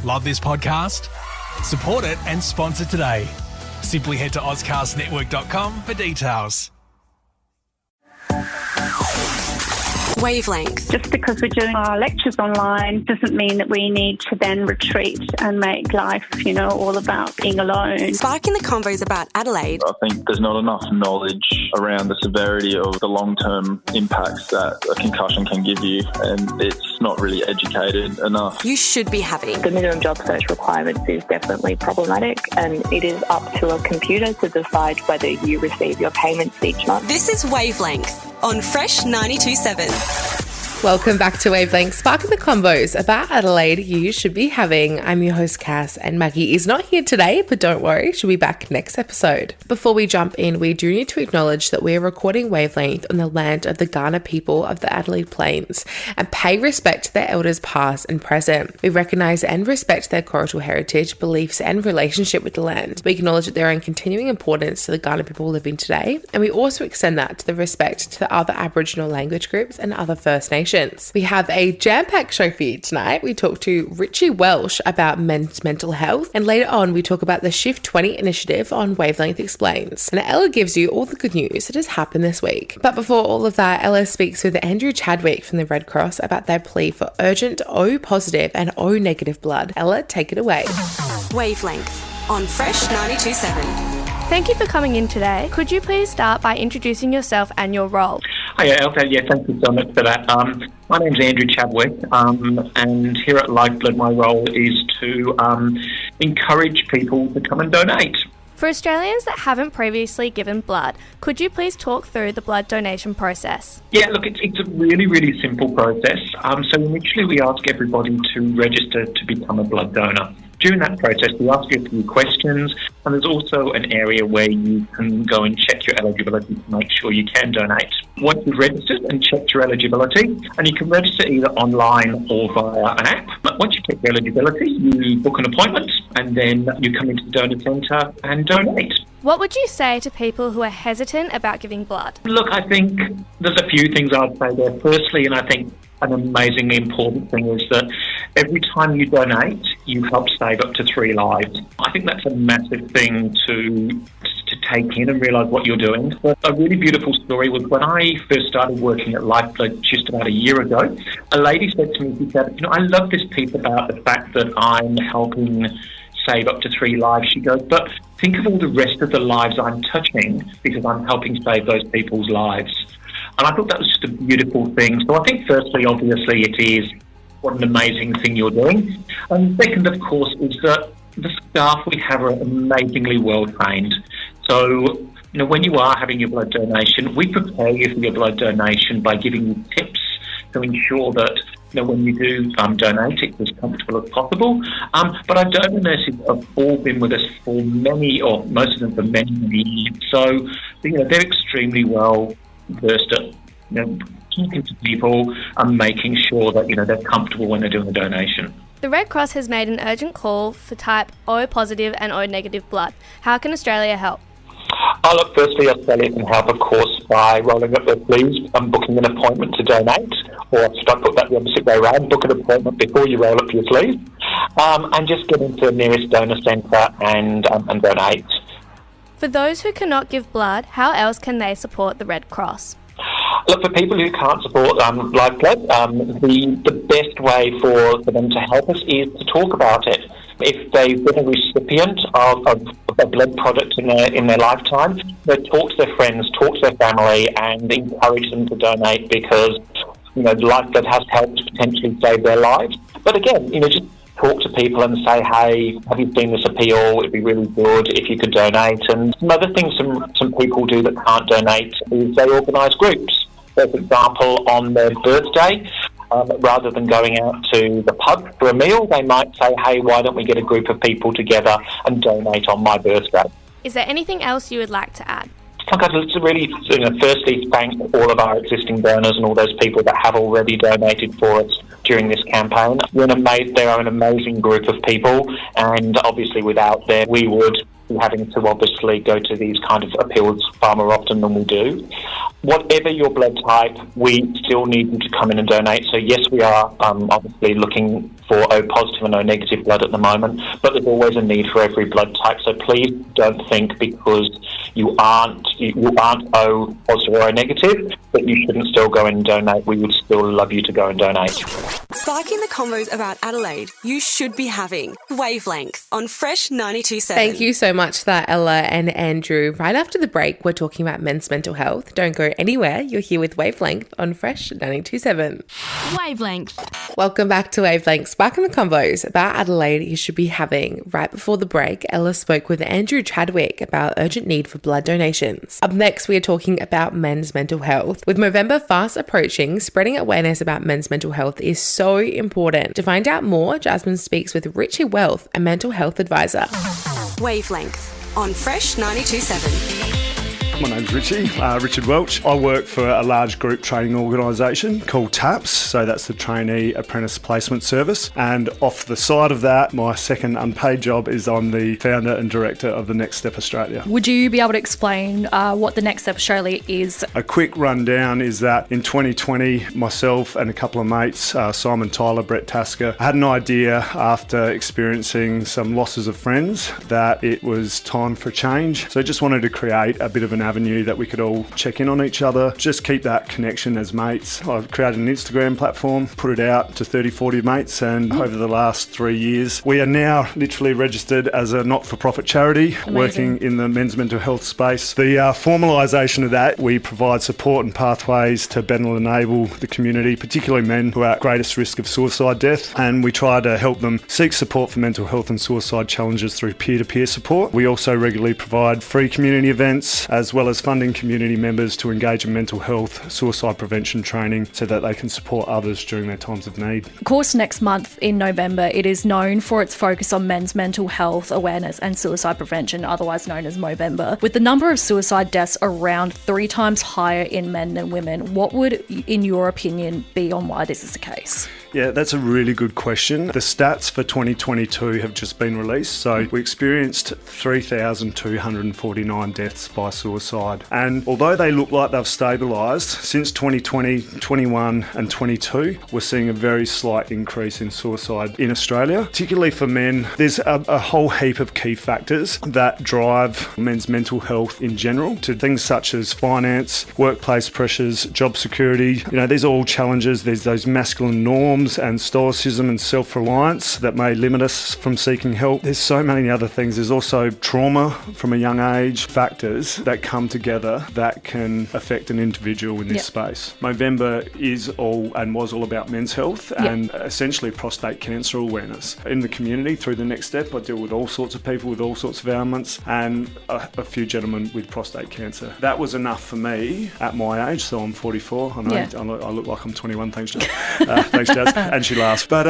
Love this podcast? Support it and sponsor today. Simply head to ozcastnetwork.com for details. Wavelength. Just because we're doing our lectures online doesn't mean that we need to then retreat and make life, all about being alone. Sparking the convos about Adelaide. I think there's not enough knowledge around the severity of the long-term impacts that a concussion can give you, and it's not really educated enough. You should be having. The minimum job search requirements is definitely problematic, and it is up to a computer to decide whether you receive your payments each month. This is Wavelength on Fresh 92.7. Welcome back to Wavelength, sparking the combos about Adelaide you should be having. I'm your host Cass, and Maggie is not here today, but don't worry, she'll be back next episode. Before we jump in, we do need to acknowledge that we are recording Wavelength on the land of the Kaurna people of the Adelaide Plains and pay respect to their elders past and present. We recognise and respect their cultural heritage, beliefs and relationship with the land. We acknowledge that they are in continuing importance to the Kaurna people living today, and we also extend that to the respect to the other Aboriginal language groups and other First Nations. We have a jam-packed show for you tonight. We talk to Richie Welch about men's mental health, and later on we talk about the Shift20 Initiative on Wavelength Explains. And Ella gives you all the good news that has happened this week. But before all of that, Ella speaks with Andrew Chadwick from the Red Cross about their plea for urgent O positive and O negative blood. Ella, take it away. Wavelength on Fresh 92.7. Thank you for coming in today. Could you please start by introducing yourself and your role? Hi, Elsa. Yeah, thank you so much for that. My name's Andrew Chadwick, and here at Lifeblood, my role is to encourage people to come and donate. For Australians that haven't previously given blood, could you please talk through the blood donation process? Yeah, look, it's a really, really simple process. So initially we ask everybody to register to become a blood donor. During that process, we ask you a few questions, and there's also an area where you can go and check your eligibility to make sure you can donate. Once you've registered and checked your eligibility, and you can register either online or via an app. But once you check your eligibility, you book an appointment, and then you come into the donor centre and donate. What would you say to people who are hesitant about giving blood? Look, I think there's a few things I'd say there. Firstly, and I think an amazingly important thing is that every time you donate, you help save up to 3 lives. I think that's a massive thing to take in and realise what you're doing. But a really beautiful story was when I first started working at Lifeblood just about a year ago, a lady said to me, she said, I love this piece about the fact that I'm helping save up to 3 lives. She goes, but think of all the rest of the lives I'm touching because I'm helping save those people's lives. And I thought that was just a beautiful thing. So I think firstly, obviously, it is what an amazing thing you're doing. And second, of course, is that the staff we have are amazingly well trained. So, when you are having your blood donation, we prepare you for your blood donation by giving you tips to ensure that when you do donate, it's as comfortable as possible. But our donor nurses have all been with us for many, or most of them for many, many years. So, they're extremely well versed at talking to people and making sure that they're comfortable when they're doing a donation. The Red Cross has made an urgent call for type O positive and O negative blood. How can Australia help? Look, firstly, Australia can help, of course, by rolling up their sleeves and booking an appointment to donate, or should I put that the opposite way around, book an appointment before you roll up your sleeves, and just get into the nearest donor centre and donate. For those who cannot give blood, how else can they support the Red Cross? Look, for people who can't support Lifeblood, the best way for them to help us is to talk about it. If they've been a recipient of a blood product in their lifetime, they talk to their friends, talk to their family, and encourage them to donate because Lifeblood has helped potentially save their lives. But again, just talk to people and say, hey, have you seen this appeal? It'd be really good if you could donate. And some other things some people do that can't donate is they organise groups. So, for example, on their birthday, rather than going out to the pub for a meal, they might say, hey, why don't we get a group of people together and donate on my birthday? Is there anything else you would like to add? I'd like to really, firstly thank all of our existing donors and all those people that have already donated for us during this campaign. They are an amazing group of people, and obviously without them, we would be having to obviously go to these kind of appeals far more often than we do. Whatever your blood type, we still need you to come in and donate. So yes, we are obviously looking for O positive and O negative blood at the moment, but there's always a need for every blood type. So please don't think because you aren't O positive or O negative that you shouldn't still go in and donate. We would still love you to go and donate. Sparking the convos about Adelaide, you should be having Wavelength on Fresh 92.7. Thank you so much for that, Ella and Andrew. Right after the break, we're talking about men's mental health. Don't go anywhere. You're here with Wavelength on Fresh 92.7. Wavelength. Welcome back to Wavelength. Sparking the convos about Adelaide you should be having. Right before the break, Ella spoke with Andrew Chadwick about urgent need for blood donations. Up next, we are talking about men's mental health. With Movember fast approaching, spreading awareness about men's mental health is so important. To find out more, Jasmine speaks with Richie Welch, a mental health advisor. Wavelength on Fresh 92.7. My name's Richard Welch. I work for a large group training organisation called TAPS, so that's the Trainee Apprentice Placement Service. And off the side of that, my second unpaid job is I'm the founder and director of the Next Step Australia. Would you be able to explain what the Next Step Australia is? A quick rundown is that in 2020, myself and a couple of mates, Simon Tyler, Brett Tasker, had an idea after experiencing some losses of friends that it was time for change. So I just wanted to create a bit of an avenue that we could all check in on each other, just keep that connection as mates. I've created an Instagram platform, put it out to 30-40 mates, and over the last 3 years we are now literally registered as a not-for-profit charity. Amazing. Working in the men's mental health space. The formalisation of that, we provide support and pathways to better enable the community, particularly men who are at greatest risk of suicide death, and we try to help them seek support for mental health and suicide challenges through peer-to-peer support. We also regularly provide free community events as well as funding community members to engage in mental health, suicide prevention training so that they can support others during their times of need. Of course, next month in November, it is known for its focus on men's mental health awareness and suicide prevention, otherwise known as Movember. With the number of suicide deaths around 3 times higher in men than women, what would, in your opinion, be on why this is the case? Yeah, that's a really good question. The stats for 2022 have just been released. So we experienced 3,249 deaths by suicide. And although they look like they've stabilised, since 2020, 21 and 22, we're seeing a very slight increase in suicide in Australia, particularly for men. There's a whole heap of key factors that drive men's mental health in general, to things such as finance, workplace pressures, job security. You know, these are all challenges. There's those masculine norms and stoicism and self-reliance that may limit us from seeking help. There's so many other things. There's also trauma from a young age, factors that come together that can affect an individual in this space. Movember is all and was all about men's health and essentially prostate cancer awareness. In the community through the Next Step, I deal with all sorts of people with all sorts of ailments and a few gentlemen with prostate cancer. That was enough for me at my age, so I'm 44. I know I look like I'm 21, thanks Jazz. Thanks Jazz. And she laughs. But,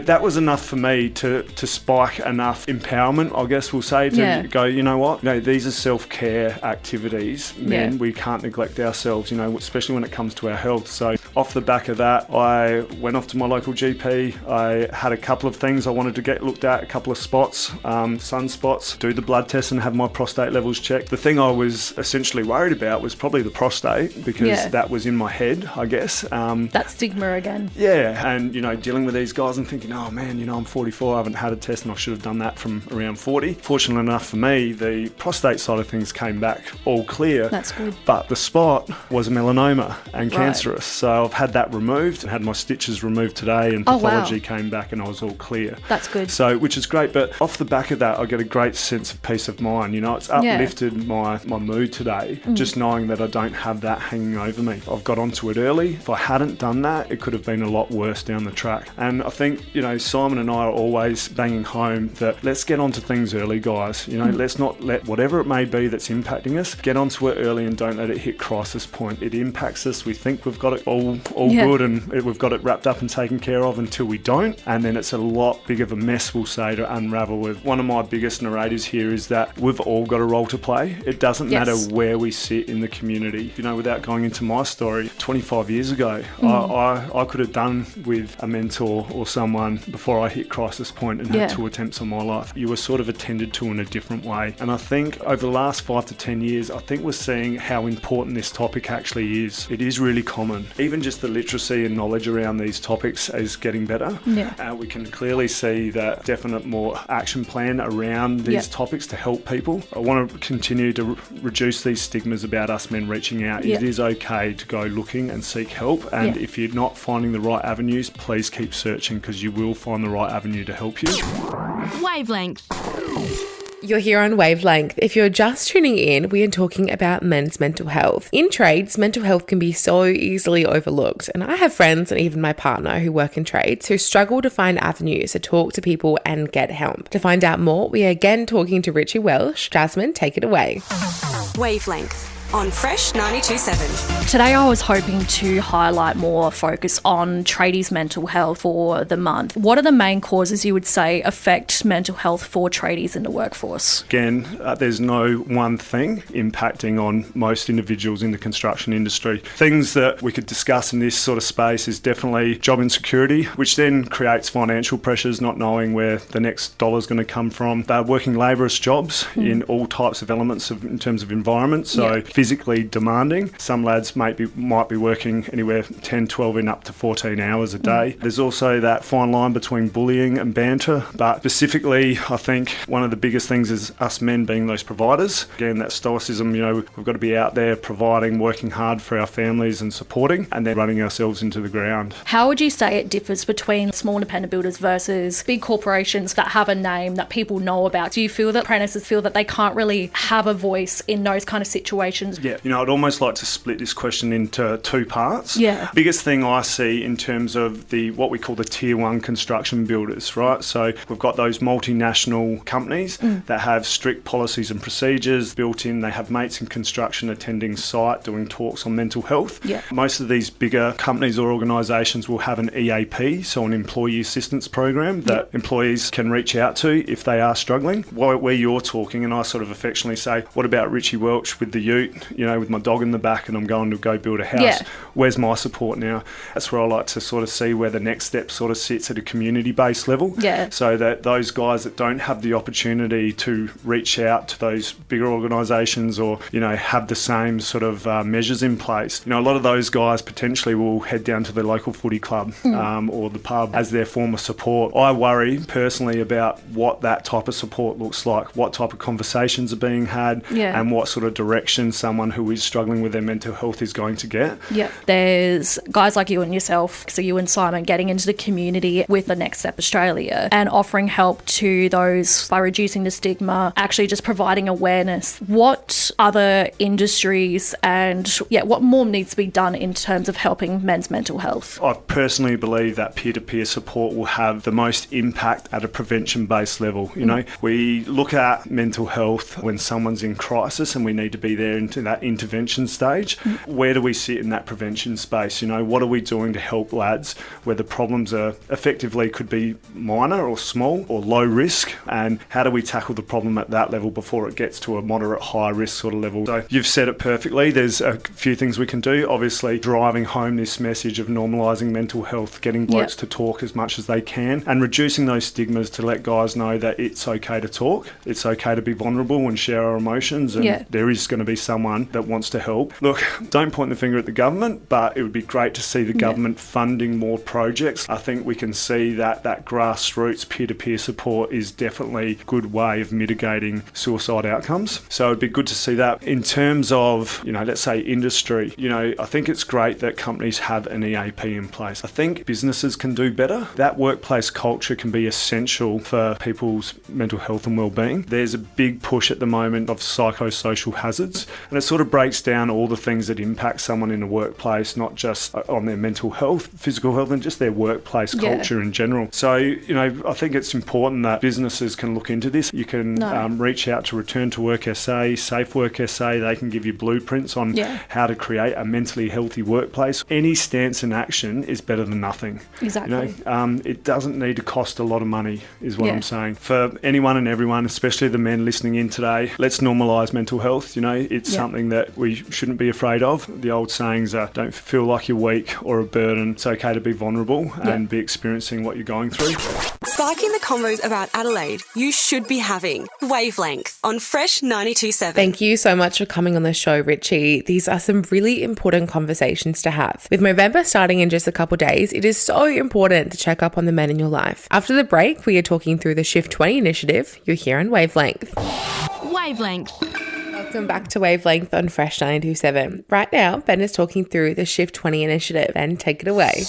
that was enough for me to spike enough empowerment, I guess we'll say, to go, you know what, these are self-care activities, men. We can't neglect ourselves, especially when it comes to our health. So off the back of that, I went off to my local GP. I had a couple of things I wanted to get looked at, a couple of spots, sunspots, do the blood test and have my prostate levels checked. The thing I was essentially worried about was probably the prostate because that was in my head, I guess. That stigma again. Yeah, and, dealing with these guys and thinking, oh man, I'm 44, I haven't had a test and I should have done that from around 40. Fortunately enough for me, the prostate side of things came back all clear. That's good. But the spot was melanoma and cancerous. So I've had that removed and had my stitches removed today and pathology came back and I was all clear. That's good. So, which is great. But off the back of that, I get a great sense of peace of mind. It's uplifted my mood today, just knowing that I don't have that hanging over me. I've got onto it early. If I hadn't done that, it could have been a lot worse down the track. And I think, Simon and I are always banging home that let's get onto things early, guys. Let's not let whatever it may be that's impacting us, get onto it early and don't let it hit crisis point. It impacts us. We think we've got it all all good and we've got it wrapped up and taken care of until we don't. And then it's a lot bigger of a mess, we'll say, to unravel with. One of my biggest narratives here is that we've all got a role to play. It doesn't matter where we sit in the community. You know, without going into my story, 25 years ago, I could have done with a mentor or someone before I hit crisis point and had 2 attempts on my life. You were sort of attended to in a different way. And I think over the last 5 to 10 years, I think we're seeing how important this topic actually is. It is really common. Even just the literacy and knowledge around these topics is getting better. We can clearly see that definite more action plan around these topics to help people. I want to continue to reduce these stigmas about us men reaching out. It is okay to go looking and seek help, and if you're not finding the right avenues, please keep searching, because you will find the right avenue to help you. Wavelength. You're here on Wavelength. If you're just tuning in, we are talking about men's mental health. In trades, mental health can be so easily overlooked, and I have friends and even my partner who work in trades who struggle to find avenues to talk to people and get help. To find out more, we are again talking to Richie Welch. Jasmine, take it away. Wavelength on Fresh 92.7. Today I was hoping to highlight more focus on tradies' mental health for the month. What are the main causes you would say affect mental health for tradies in the workforce? Again, there's no one thing impacting on most individuals in the construction industry. Things that we could discuss in this sort of space is definitely job insecurity, which then creates financial pressures, not knowing where the next dollar's going to come from. They're working labourous jobs in all types of elements in terms of environment, so physically demanding. Some lads might be working anywhere 10, 12 and up to 14 hours a day. There's also that fine line between bullying and banter, but specifically I think one of the biggest things is us men being those providers. Again, that stoicism, you know, we've got to be out there providing, working hard for our families and supporting, and then running ourselves into the ground. How would you say it differs between small independent builders versus big corporations that have a name that people know about? Do you feel that apprentices feel that they can't really have a voice in those kind of situations? Yeah, you know, I'd almost like to split this question into 2 parts. Biggest thing I see in terms of what we call the tier 1 construction builders, right? So we've got those multinational companies that have strict policies and procedures built in. They have mates in construction attending site, doing talks on mental health. Most of these bigger companies or organisations will have an EAP, so an employee assistance program that employees can reach out to if they are struggling. Where you're talking, and I sort of affectionately say, what about Richie Welch with the ute? You know, with my dog in the back and I'm going to go build a house. Where's my support now? That's where I like to sort of see where the next step sort of sits at a community-based level. So that those guys that don't have the opportunity to reach out to those bigger organisations or, you know, have the same sort of measures in place, you know, a lot of those guys potentially will head down to the local footy club or the pub as their form of support. I worry personally about what that type of support looks like, what type of conversations are being had, and what sort of direction someone who is struggling with their mental health is going to get. There's guys like you and yourself, so you and Simon, getting into the community with the Next Step Australia and offering help to those by reducing the stigma, actually just providing awareness. What other industries and what more needs to be done in terms of helping men's mental health? I personally believe that peer-to-peer support will have the most impact at a prevention-based level. You know, we look at mental health when someone's in crisis and we need to be there into that intervention stage. Where do we sit in that prevention space? You know, what are we doing to help lads where the problems are effectively could be minor or small or low risk, and how do we tackle the problem at that level before it gets to a moderate high risk sort of level? So you've said it perfectly. There's a few things we can do. Obviously driving home this message of normalising mental health, getting blokes to talk as much as they can, and reducing those stigmas to let guys know that it's okay to talk, it's okay to be vulnerable and share our emotions, and there is going to be someone that wants to help. Look, don't point the finger at the government, but it would be great to see the government funding more projects. I think we can see that grassroots peer-to-peer support is definitely a good way of mitigating suicide outcomes. So it'd be good to see that. In terms of, you know, let's say industry, you know, I think it's great that companies have an EAP in place. I think businesses can do better. That workplace culture can be essential for people's mental health and well-being. There's a big push at the moment of psychosocial hazards, And it sort of breaks down all the things that impact someone in the workplace, not just on their mental health, physical health, and just their workplace culture in general. So, I think it's important that businesses can look into this. You can reach out to Return to Work SA, Safe Work SA. They can give you blueprints on how to create a mentally healthy workplace. Any stance and action is better than nothing. Exactly. It doesn't need to cost a lot of money, is what I'm saying. For anyone and everyone, especially the men listening in today, let's normalise mental health. It's something that we shouldn't be afraid of. The old sayings are, don't feel like you're weak or a burden. It's okay to be vulnerable and be experiencing what you're going through. Sparking the convos about Adelaide you should be having. Wavelength on Fresh 92.7. Thank you so much for coming on the show, Richie. These are some really important conversations to have. With Movember starting in just a couple days, it is so important to check up on the men in your life. After the break, we are talking through the Shift20 Initiative. You're here on Wavelength. Wavelength. Welcome back to Wavelength on Fresh 92.7. Right now, Ben is talking through the Shift20 Initiative. Ben, take it away.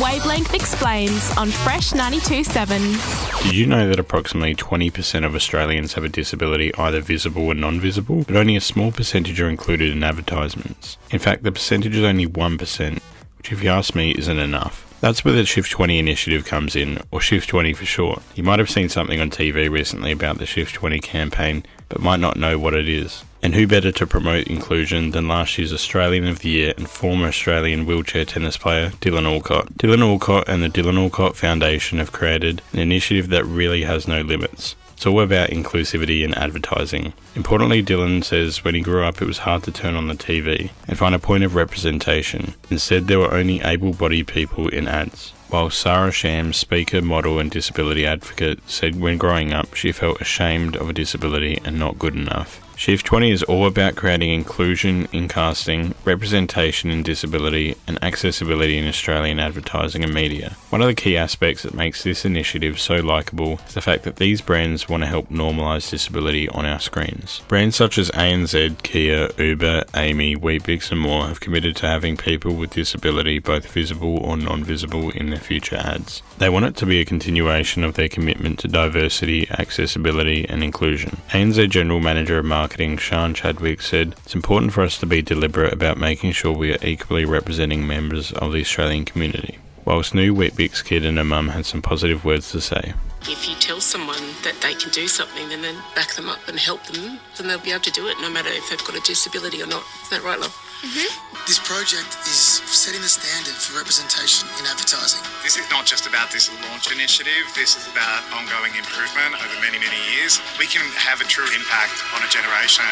Wavelength Explains on Fresh 92.7. Did you know that approximately 20% of Australians have a disability, either visible or non-visible, but only a small percentage are included in advertisements? In fact, the percentage is only 1%, which if you ask me isn't enough. That's where the Shift20 initiative comes in, or Shift20 for short. You might have seen something on TV recently about the Shift20 campaign, but might not know what it is. And who better to promote inclusion than last year's Australian of the Year and former Australian wheelchair tennis player, Dylan Alcott. Dylan Alcott and the Dylan Alcott Foundation have created an initiative that really has no limits. It's all about inclusivity and advertising. Importantly, Dylan says when he grew up it was hard to turn on the TV and find a point of representation. Instead, there were only able-bodied people in ads. While Sarah Shams, speaker, model and disability advocate, said when growing up she felt ashamed of a disability and not good enough. Shift20 is all about creating inclusion in casting, representation in disability and accessibility in Australian advertising and media. One of the key aspects that makes this initiative so likeable is the fact that these brands want to help normalise disability on our screens. Brands such as ANZ, Kia, Uber, Amy, Weet-Bix and more have committed to having people with disability both visible or non-visible in their future ads. They want it to be a continuation of their commitment to diversity, accessibility and inclusion. ANZ General Manager of Marketing Sean Chadwick said, "It's important for us to be deliberate about making sure we are equally representing members of the Australian community." Whilst new Weet-Bix kid and her mum had some positive words to say. If you tell someone that they can do something and then back them up and help them, then they'll be able to do it no matter if they've got a disability or not. Isn't that right, love? Mm-hmm. This project is setting the standard for representation in advertising. This is not just about this launch initiative, this is about ongoing improvement over many, many years. We can have a true impact on a generation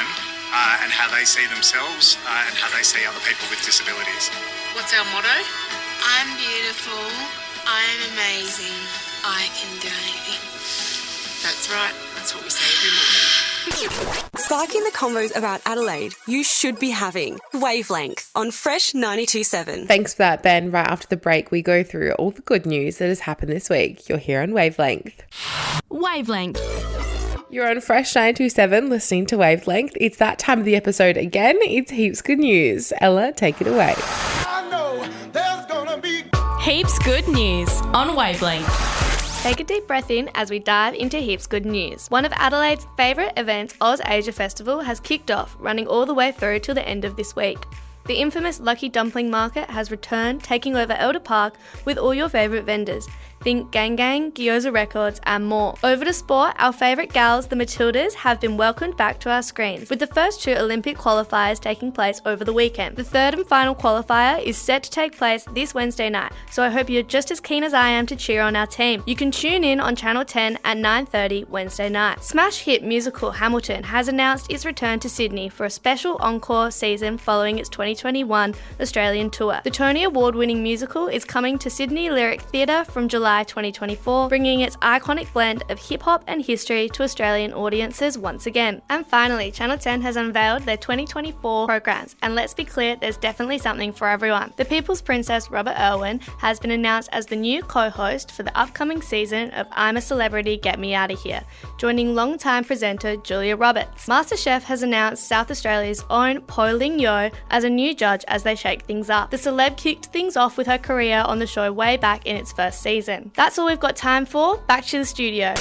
and how they see themselves and how they see other people with disabilities. What's our motto? I'm beautiful, I'm amazing, I can do anything. That's right, that's what we say every morning. Sparking the convos about Adelaide you should be having. Wavelength on Fresh 92.7. Thanks for that, Ben. Right after the break, we go through all the good news that has happened this week. You're here on Wavelength. Wavelength. You're on Fresh 92.7 listening to Wavelength. It's that time of the episode again. It's Heaps Good News. Ella, take it away. I know there's gonna be Heaps Good News on Wavelength. Take a deep breath in as we dive into Heaps Good News. One of Adelaide's favourite events, Oz Asia Festival, has kicked off, running all the way through till the end of this week. The infamous Lucky Dumpling Market has returned, taking over Elder Park with all your favourite vendors. Think Gang Gang, Gyoza Records and more. Over to sport, our favourite gals, the Matildas, have been welcomed back to our screens, with the first two Olympic qualifiers taking place over the weekend. The third and final qualifier is set to take place this Wednesday night, so I hope you're just as keen as I am to cheer on our team. You can tune in on Channel 10 at 9:30 Wednesday night. Smash hit musical Hamilton has announced its return to Sydney for a special encore season following its 2021 Australian tour. The Tony Award-winning musical is coming to Sydney Lyric Theatre from July 2024, bringing its iconic blend of hip-hop and history to Australian audiences once again. And finally, Channel 10 has unveiled their 2024 programs, and let's be clear, there's definitely something for everyone. The People's Princess Robert Irwin has been announced as the new co-host for the upcoming season of I'm a Celebrity, Get Me Outta Here, joining longtime presenter Julia Roberts. MasterChef has announced South Australia's own Po Ling Yeo as a new judge as they shake things up. The celeb kicked things off with her career on the show way back in its first season. 7. That's all we've got time for. Back to the studio.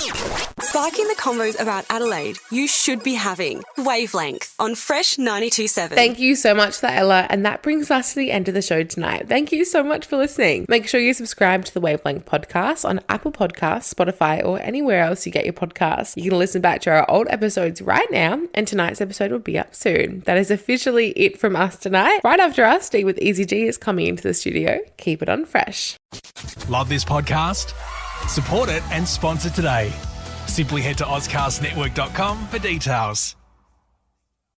Sparking the convos about Adelaide you should be having. Wavelength on Fresh 92.7. Thank you so much for that, Ella. And that brings us to the end of the show tonight. Thank you so much for listening. Make sure you subscribe to the Wavelength podcast on Apple Podcasts, Spotify, or anywhere else you get your podcasts. You can listen back to our old episodes right now, and tonight's episode will be up soon. That is officially it from us tonight. Right after us, Steve with Easy G is coming into the studio. Keep it on Fresh. Love this podcast? Support it and sponsor today. Simply head to AuscastNetwork.com for details.